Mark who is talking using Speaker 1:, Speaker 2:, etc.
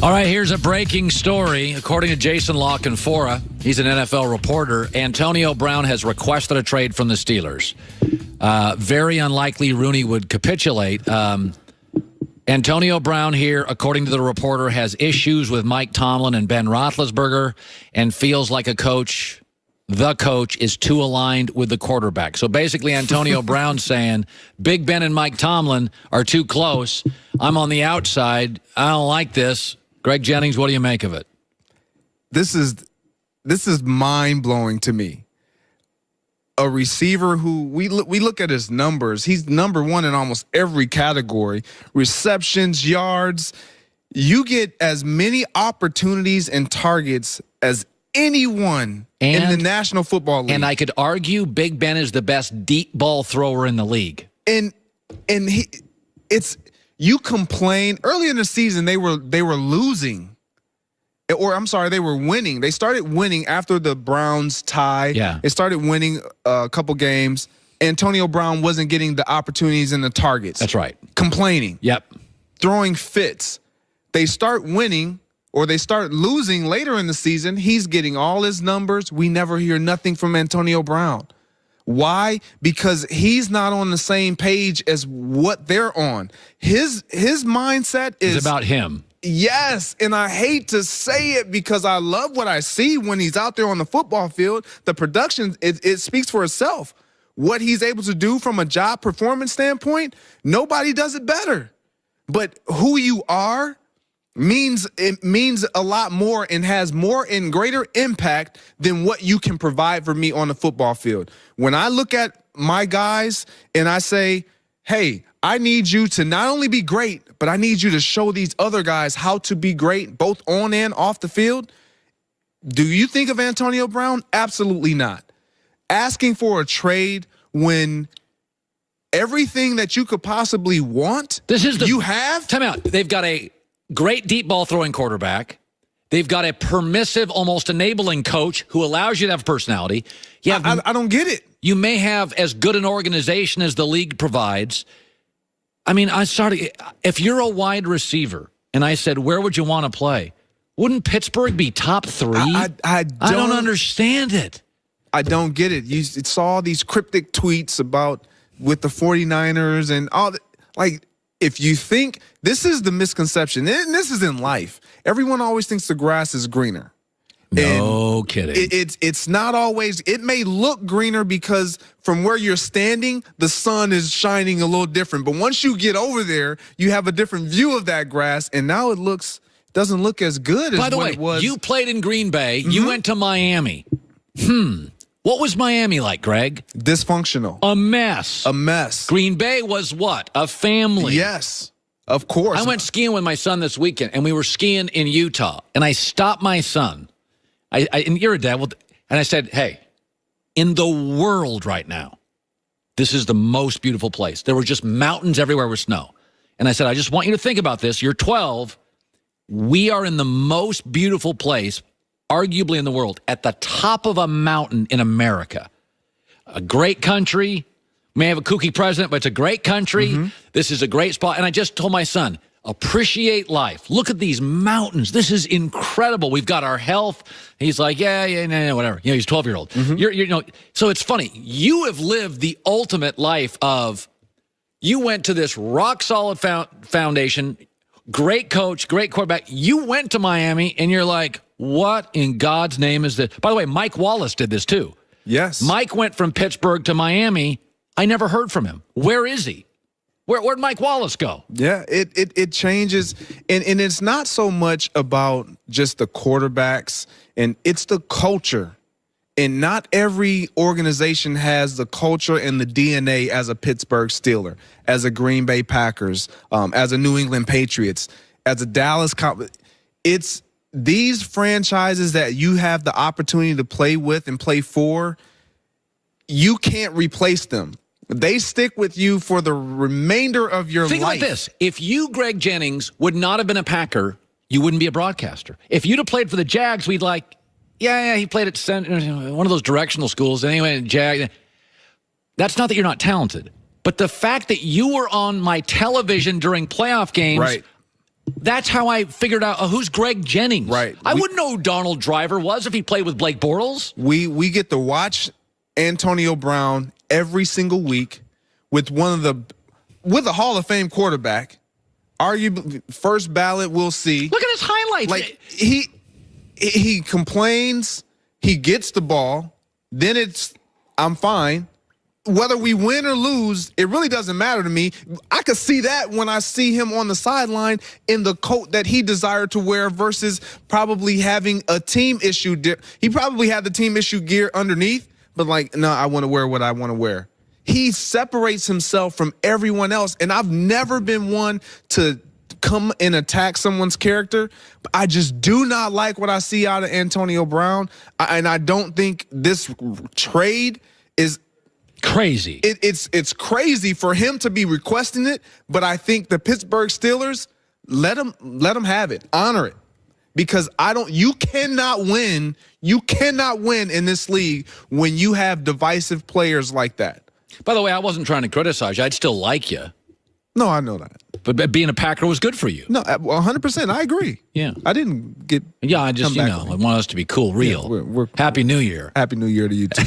Speaker 1: All right, here's a breaking story. According to Jason La Canfora, he's an NFL reporter, Antonio Brown has requested a trade from the Steelers. Very unlikely Rooney would capitulate. Antonio Brown here, according to the reporter, has issues with Mike Tomlin and Ben Roethlisberger and feels like the coach is too aligned with the quarterback. So basically, Antonio Brown saying, Big Ben and Mike Tomlin are too close. I'm on the outside. I don't like this. Greg Jennings, what do you make of it?
Speaker 2: This is mind-blowing to me. A receiver who we look at his numbers. He's number one in almost every category. Receptions, yards. You get as many opportunities and targets as anyone in the National Football League.
Speaker 1: And I could argue Big Ben is the best deep ball thrower in the league.
Speaker 2: You complain early in the season they were losing, or I'm sorry, they were winning. They started winning after the Browns tie.
Speaker 1: Yeah,
Speaker 2: they started winning a couple games. Antonio Brown wasn't getting the opportunities and the targets.
Speaker 1: That's right.
Speaker 2: Complaining.
Speaker 1: Yep.
Speaker 2: Throwing fits. They start winning or they start losing later in the season. He's getting all his numbers. We never hear nothing from Antonio Brown. Why? Because he's not on the same page as what they're on. His mindset is
Speaker 1: about him.
Speaker 2: Yes, and I hate to say it because I love what I see when he's out there on the football field. The production, it speaks for itself. What he's able to do from a job performance standpoint, nobody does it better. But who you are means a lot more and has more and greater impact than what you can provide for me on the football field. When I look at my guys and I say, hey, I need you to not only be great, but I need you to show these other guys how to be great, both on and off the field. Do you think of Antonio Brown? Absolutely not. Asking for a trade when everything that you could possibly want, you have?
Speaker 1: Time out. They've got a great deep ball throwing quarterback. They've got a permissive, almost enabling coach who allows you to have personality.
Speaker 2: I don't get it.
Speaker 1: You may have as good an organization as the league provides. I mean, if you're a wide receiver and I said, where would you want to play? Wouldn't Pittsburgh be top three?
Speaker 2: I
Speaker 1: don't understand it.
Speaker 2: I don't get it. You saw these cryptic tweets about with the 49ers and all that. Like, if you think this is the misconception, and this is in life, everyone always thinks the grass is greener.
Speaker 1: No kidding.
Speaker 2: It's not always. It may look greener because from where you're standing, the sun is shining a little different. But once you get over there, you have a different view of that grass, and now it doesn't look as good as what it was.
Speaker 1: By the way, you played in Green Bay. Mm-hmm. You went to Miami. What was Miami like, Greg?
Speaker 2: Dysfunctional.
Speaker 1: A mess.
Speaker 2: A mess.
Speaker 1: Green Bay was what? A family.
Speaker 2: Yes, of course.
Speaker 1: I went skiing with my son this weekend, and we were skiing in Utah. And I stopped my son. And you're a dad. And I said, hey, in the world right now, this is the most beautiful place. There were just mountains everywhere with snow. And I said, I just want you to think about this. You're 12. We are in the most beautiful place, arguably in the world, at the top of a mountain in America. A great country. May have a kooky president, but it's a great country. Mm-hmm. This is a great spot. And I just told my son, appreciate life. Look at these mountains. This is incredible. We've got our health. He's like, yeah, whatever. You know, he's a 12-year-old. Mm-hmm. So it's funny. You have lived the ultimate life of, you went to this rock-solid foundation, great coach, great quarterback. You went to Miami, and you're like, what in God's name is this? By the way, Mike Wallace did this too.
Speaker 2: Yes.
Speaker 1: Mike went from Pittsburgh to Miami. I never heard from him. Where is he? Where'd Mike Wallace go?
Speaker 2: Yeah, it changes. And it's not so much about just the quarterbacks, and it's the culture. And not every organization has the culture and the DNA as a Pittsburgh Steeler, as a Green Bay Packers, as a New England Patriots, as a Dallas Cowboys. It's these franchises that you have the opportunity to play with and play for, you can't replace them. They stick with you for the remainder of your life.
Speaker 1: Think about this. If you, Greg Jennings, would not have been a Packer, you wouldn't be a broadcaster. If you'd have played for the Jags, we'd like, yeah, he played at one of those directional schools. Anyway, Jag. That's not that you're not talented. But the fact that you were on my television during playoff games,
Speaker 2: right,
Speaker 1: That's how I figured out who's Greg Jennings.
Speaker 2: Right.
Speaker 1: I wouldn't know who Donald Driver was if he played with Blake Bortles.
Speaker 2: We get to watch Antonio Brown every single week with with a Hall of Fame quarterback. Arguably first ballot, we'll see.
Speaker 1: Look at his highlights.
Speaker 2: Like he complains, he gets the ball, then I'm fine. Whether we win or lose, it really doesn't matter to me. I could see that when I see him on the sideline in the coat that he desired to wear versus probably having a team issue. He probably had the team issue gear underneath, but like, no, I want to wear what I want to wear. He separates himself from everyone else, and I've never been one to come and attack someone's character, but I just do not like what I see out of Antonio Brown, and I don't think this trade is
Speaker 1: crazy.
Speaker 2: It's crazy for him to be requesting it, but I think the Pittsburgh Steelers let him have it, honor it, because you cannot win in this league when you have divisive players like that.
Speaker 1: By the way, I wasn't trying to criticize you. I'd still like you.
Speaker 2: No, I know that.
Speaker 1: But being a Packer was good for you.
Speaker 2: No, 100%. I agree.
Speaker 1: Yeah.
Speaker 2: I didn't get.
Speaker 1: Yeah, I just, I want us to be cool, real.
Speaker 2: Yeah, we're
Speaker 1: Happy New Year.
Speaker 2: Happy New Year to you too.